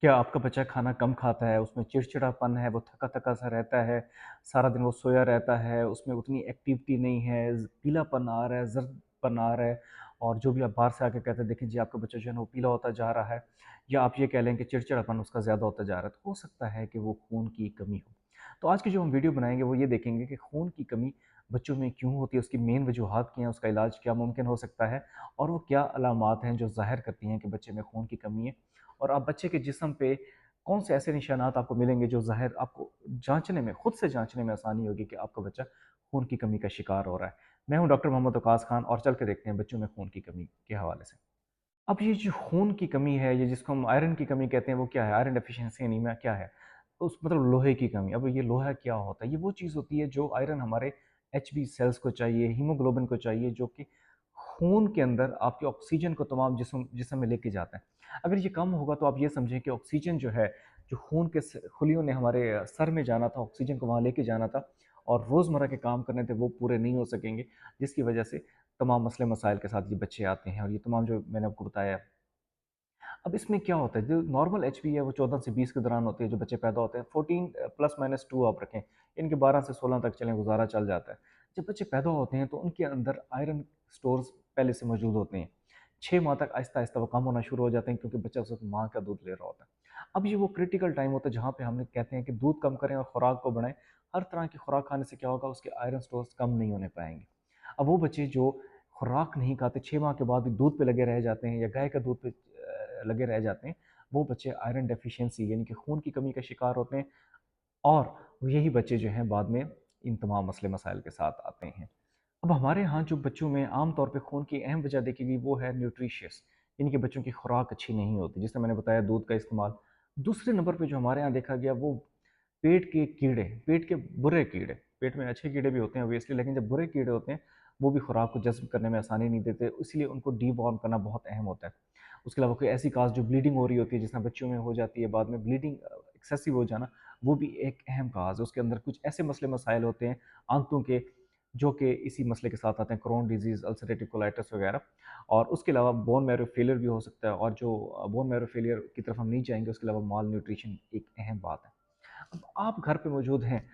क्या आपका बच्चा खाना कम खाता है, उसमें चिड़चिड़ापन है, वो थका-थका सा रहता है, सारा दिन वो सोया रहता है, उसमें उतनी एक्टिविटी नहीं है, पीलापन आ रहा है, ज़र्दपन आ रहा है और जो भी आप बाहर से आके कहते हैं, देखिए जी आपका बच्चा जो है ना वो पीला होता जा रहा है या आप ये कह लें कि चिड़चिड़ापन उसका ज़्यादा होता जा रहा है, तो हो सकता है कि वो खून की कमी हो। तो आज की जो हम वीडियो बनाएँगे वो ये देखेंगे कि खून की कमी बच्चों में क्यों होती है, उसकी मेन वजूहात क्या हैं, उसका इलाज क्या मुमकिन हो सकता है और वो क्या अलामात हैं जो ज़ाहिर करती हैं कि बच्चे में खून की कमी है और आप बच्चे के जिस्म पे कौन से ऐसे निशानात आपको मिलेंगे जो ज़ाहिर आपको जाँचने में, खुद से जाँचने में आसानी होगी कि आपका बच्चा खून की कमी का शिकार हो रहा है। मैं हूँ डॉक्टर मोहम्मद वकास खान और चल के देखते हैं बच्चों में खून की कमी के हवाले से। अब ये जो खून की कमी है, ये जिसको हम आयरन की कमी कहते हैं, वो क्या है? आयरन डेफिशिएंसी एनीमिया क्या है? उस मतलब लोहे की कमी। अब ये लोहा क्या होता है? ये वो चीज़ होती है जो आयरन हमारे एचबी सेल्स को चाहिए, हीमोग्लोबिन को चाहिए, जो कि खून के अंदर आपके ऑक्सीजन को तमाम जिस्म जिस्म में लेके जाता है। अगर ये कम होगा तो आप ये समझें कि ऑक्सीजन जो है, जो खून के खुलियों ने हमारे सर में जाना था, ऑक्सीजन को वहाँ लेके जाना था और रोज़मर्रा के काम करने थे, वो पूरे नहीं हो सकेंगे, जिसकी वजह से तमाम मसले मसाइल के साथ ये बच्चे आते हैं और ये तमाम जो मैंने आपको बताया। अब इसमें क्या होता है, जो नॉर्मल एचबी है वो 14 से 20 के दौरान होती है, जो बच्चे पैदा होते हैं 14 प्लस माइनस 2 आप रखें, इनके 12 से 16 तक चलें गुजारा चल जाता है। जब बच्चे पैदा होते हैं तो उनके अंदर आयरन स्टोर्स पहले से मौजूद होते हैं। 6 माह तक आहिस्ता आहिस्ता वो कम होना शुरू हो जाते हैं क्योंकि बच्चा उस वक्त माँ का दूध ले रहा होता है। अब ये वो क्रिटिकल टाइम होता है जहाँ पे हम कहते हैं कि दूध कम करें और खुराक को बढ़ाएं। हर तरह की खुराक खाने से क्या होगा, उसके आयरन स्टोर्स कम नहीं होने पाएंगे। अब वो बच्चे जो खुराक नहीं खाते, 6 माह के बाद भी दूध पे लगे रह जाते हैं या गाय का दूध पे लगे रह जाते हैं, वो बच्चे आयरन डेफिशिएंसी यानी कि खून की कमी का शिकार होते हैं और यही बच्चे जो हैं बाद में इन तमाम मसले मसाइल के साथ आते हैं। अब हमारे यहाँ जो बच्चों में आम तौर पे खून की अहम वजह देखी गई वो है न्यूट्रिशियस, यानी कि बच्चों की खुराक अच्छी नहीं होती, जिससे मैंने बताया दूध का इस्तेमाल। दूसरे नंबर पे जो हमारे यहाँ देखा गया वो पेट के कीड़े, पेट के बुरे कीड़े। पेट में अच्छे कीड़े भी होते हैं ऑब्वियसली, लेकिन जब बुरे कीड़े होते हैं वो भी खुराक को जज़्ब करने में आसानी नहीं देते, इसलिए उनको डीवॉर्म करना बहुत अहम होता है। उसके अलावा कोई ऐसी काज़ जो ब्लीडिंग हो रही होती है, जिस तरह बच्चों में हो जाती है बाद में ब्लीडिंग एक्सेसिव हो जाना, वो भी एक अहम काज़ है। उसके अंदर कुछ ऐसे मसले मसाइल होते हैं आंतों के, जो कि इसी मसले के साथ आते हैं, क्रोन डिजीज़, अल्सरेटिव कोलाइटिस वगैरह। और उसके अलावा बोन मैरो फेलियर भी हो सकता है और जो बोन मैरो फेलियर की तरफ हम नहीं जाएँगे, उसके अलावा माल न्यूट्रिशन एक अहम बात है। अब आप घर पे मौजूद हैं,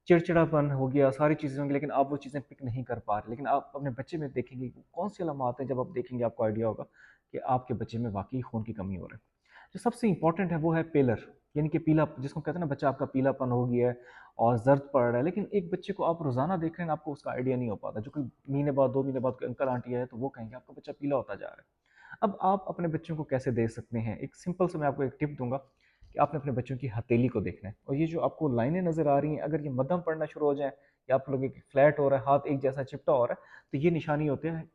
चिड़चिड़ापन हो गया, सारी चीज़ें होंगी, लेकिन आप वो चीज़ें पिक नहीं कर पा रहे। लेकिन आप अपने बच्चे में देखेंगे कि कौन-सी अलामात हैं, जब आप देखेंगे आपको आइडिया होगा कि आपके बच्चे में वाक़ई खून की कमी हो रही है। जो सबसे इम्पोर्टेंट है वो है पेलर, यानी कि पीला, जिसको कहते हैं ना बच्चा आपका पीलापन हो गया है और ज़र्द पड़ रहा है। लेकिन एक बच्चे को आप रोज़ाना देख रहे हैं, आपको उसका आइडिया नहीं हो पाता। जो कोई महीने बाद, 2 महीने बाद कोई अंकल आंटी आए तो वो कहेंगे आपका बच्चा पीला होता जा रहा है। अब आप अपने बच्चों को कैसे देख सकते हैं? एक सिंपल सा मैं आपको एक टिप दूँगा कि आपने अपने बच्चों की हथेली को देखना है और ये जो आपको लाइनें नज़र आ रही हैं, अगर ये मध्यम पड़ना शुरू हो जाएँ या आप लोगों की फ्लैट हो रहा है, हाथ एक जैसा चिपटा हो रहा है, तो ये निशानी होती है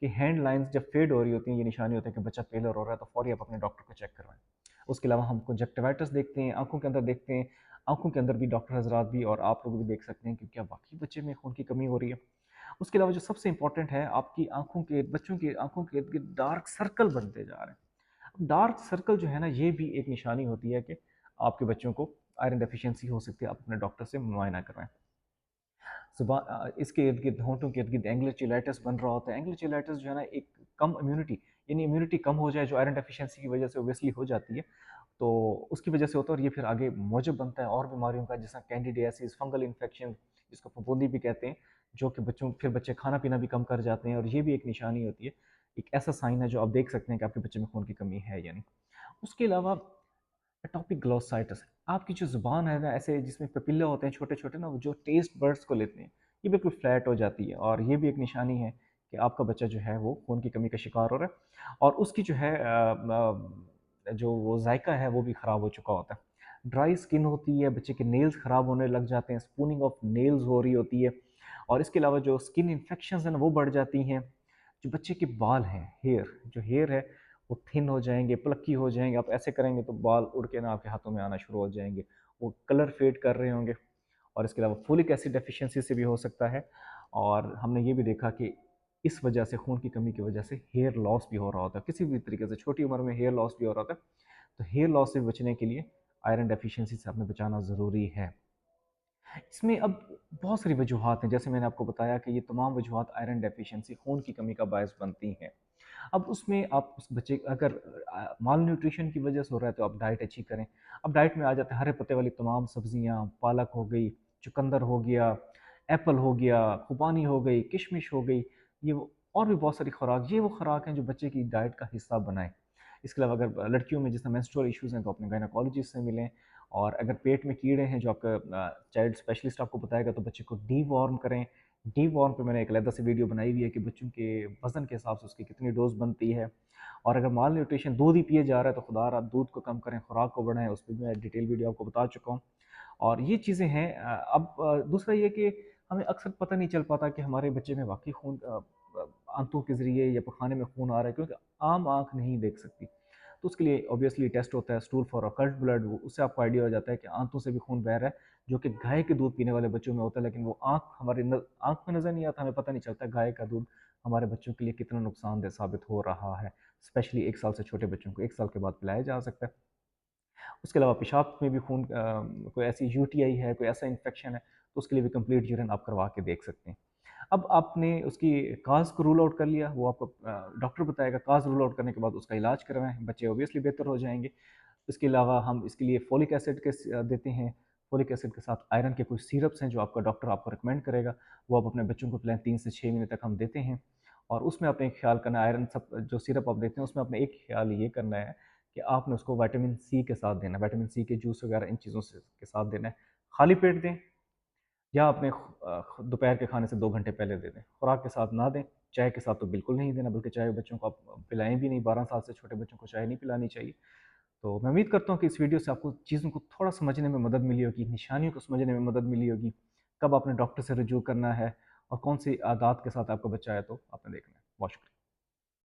कि हैंड लाइन्स जब फेड हो रही होती हैं, ये निशानी होती है कि बच्चा पेलर हो रहा है, तो फ़ौरी आप अपने डॉक्टर को चेक करवाएँ। उसके अलावा हम कंजक्टिवाइटिस देखते हैं, आँखों के अंदर देखते हैं, आँखों के अंदर भी डॉक्टर हज़रात भी और आप लोग भी देख सकते हैं कि क्या वाक़ई बच्चे में खून की कमी हो रही है। उसके अलावा जो सबसे इम्पोर्टेंट है, आपकी आँखों के, बच्चों की आँखों के इर्द-गिर्द डार्क सर्कल बनते जा रहे हैं। अब डार्क सर्कल जो है ना, ये भी एक निशानी होती है कि आपके बच्चों को आयरन डेफिशिएंसी हो सकती है, आप अपने डॉक्टर से मुआयना करवाएँ। इसके इर्द-गिर्द, होंठों के इर्द-गिर्द एंगुलर चिलाइटिस बन रहा होता है। एंगुलर चिलाइटिस जो है ना, एक कम इम्यूनिटी, यानी इम्यूनिटी कम हो जाए, जो आयरन डेफिशिएंसी की वजह से ऑब्वियसली हो जाती है, तो उसकी वजह से होता है और ये फिर आगे मौजब बनता है और बीमारियों का, जैसा कैंडिडियासिस, फंगल इन्फेक्शन, जिसको फफूंदी भी कहते हैं, जो कि बच्चे खाना-पीना भी कम कर जाते हैं और ये भी एक निशानी होती है। एक ऐसा साइन है जो आप देख सकते हैं कि आपके बच्चे में खून की कमी है या नहीं। उसके अलावा एटॉपिक ग्लोसाइटिस, आपकी जो ज़ुबान है ना, ऐसे जिसमें पपीले होते हैं छोटे-छोटे ना, वो जो टेस्ट बड्स को लेते हैं, ये बिल्कुल फ्लैट हो जाती है और ये भी एक निशानी है कि आपका बच्चा जो है वो खून की कमी का शिकार हो रहा है और उसकी जो है जो वो जायका है वो भी ख़राब हो चुका होता है। ड्राई स्किन होती है, बच्चे के नेल्स ख़राब होने लग जाते हैं, स्पूनिंग ऑफ नेल्स हो रही होती है और इसके अलावा जो स्किन इन्फेक्शंस हैं ना, वो बढ़ जाती हैं। जो बच्चे के बाल हैं, हेयर है, वो थिन हो जाएँगे, प्लकी हो जाएँगे। आप ऐसे करेंगे तो बाल उड़ के ना आपके हाथों में आना शुरू हो जाएँगे। वो कलर फेड कर रहे होंगे और इसके अलावा फोलिक एसिड डेफिशिएंसी से भी हो सकता है और हमने ये भी देखा कि इस वजह से, खून की कमी की वजह से हेयर लॉस भी हो रहा होता है। किसी भी तरीके से छोटी उम्र में हेयर लॉस भी हो रहा होता है। तो हेयर लॉस से बचने के लिए आयरन डेफिशिएंसी से हमें बचाना ज़रूरी है। इसमें अब बहुत सारी वजूहात हैं, जैसे मैंने आपको बताया कि ये तमाम वजूहात आयरन डेफिशिएंसी, खून की कमी का बायस बनती हैं। अब उसमें आप उस बच्चे अगर माल न्यूट्रिशन की वजह से हो रहा है तो आप डाइट अच्छी करें। अब डाइट में आ जाते हैं हरे पत्ते वाली तमाम सब्जियाँ, पालक हो गई, चुकंदर हो गया, एप्पल हो गया, खुबानी हो गई, किशमिश हो गई, और भी बहुत सारी खुराक, ये वो खुराक हैं जो बच्चे की डाइट का हिस्सा बनाएं। इसके अलावा अगर लड़कियों में जिसमें मेंस्ट्रुअल इश्यूज़ हैं तो अपने गायनोकोलॉजिस्ट से मिलें। और अगर पेट में कीड़े हैं जो आपका चाइल्ड स्पेशलिस्ट आपको बताएगा, तो बच्चे को डीवॉर्म करें। डीवॉर्म पे मैंने एक अलग से वीडियो बनाई हुई है कि बच्चों के वज़न के हिसाब से उसकी कितनी डोज़ बनती है। और अगर माल न्यूट्रिशन दूध ही पिए जा रहा है तो खुदा आप दूध को कम करें, खुराक को बढ़ाएँ, उस पे भी मैं डिटेल वीडियो आपको बता चुका हूँ। और ये चीज़ें हैं। अब दूसरा ये कि हमें अक्सर पता नहीं चल पाता कि हमारे बच्चे में वाक़ई खून आंतों के ज़रिए या पखाने में खून आ रहा है, क्योंकि आम आँख नहीं देख सकती। तो उसके लिए ऑब्वियसली टेस्ट होता है स्टूल फॉर ऑकल्ट ब्लड, वो उससे आपको आइडिया हो जाता है कि आंतों से भी खून बह रहा है, जो कि गाय के दूध पीने वाले बच्चों में होता है, लेकिन वो आँख में नज़र नहीं आता, हमें पता नहीं चलता गाय का दूध हमारे बच्चों के लिए कितना नुकसानदेह साबित हो रहा है। स्पेशली 1 साल से छोटे बच्चों को 1 साल के बाद पिलाया जा सकता है। उसके अलावा पेशाब में भी खून कोई ऐसी यूटीआई है, कोई ऐसा इन्फेक्शन है, तो उसके लिए भी कंप्लीट यूरिन आप करवा के देख सकते हैं। अब आपने उसकी काज़ को रूल आउट कर लिया, वो आपको डॉक्टर बताएगा। काज़ रूल आउट करने के बाद उसका इलाज करवाएँ, बच्चे ऑब्वियसली बेहतर हो जाएँगे। इसके अलावा हम इसके लिए फ़ोलिक एसिड देते हैं। फ़ोलिक एसिड के साथ आयरन के कुछ सिरप्स हैं जो आपका डॉक्टर आपको रिकमेंड करेगा, वो आप अपने बच्चों को पिलाएँ। 3 से 6 महीने तक हम देते हैं। और उसमें आपने एक ख़्याल करना है, आयरन सब जो सिरप आप देते हैं उसमें आपने एक ख़्याल ये करना है कि आपने उसको विटामिन सी के साथ देना है, विटामिन सी के जूस वगैरह इन चीज़ों से के साथ देना है। खाली पेट दें या अपने दोपहर के खाने से 2 घंटे पहले दे दें। खुराक के साथ ना दें, चाय के साथ तो बिल्कुल नहीं देना, बल्कि चाय बच्चों को आप पिलाएँ भी नहीं, 12 साल से छोटे बच्चों को चाय नहीं पिलानी चाहिए। तो मैं उम्मीद करता हूँ कि इस वीडियो से आपको चीज़ों को थोड़ा समझने में मदद मिली होगी, निशानियों को समझने में मदद मिली होगी, कब आपने डॉक्टर से रुजू करना है और कौन-सी आदात के साथ आपका बच्चा है तो आपने देखना है। बहुत शुक्रिया।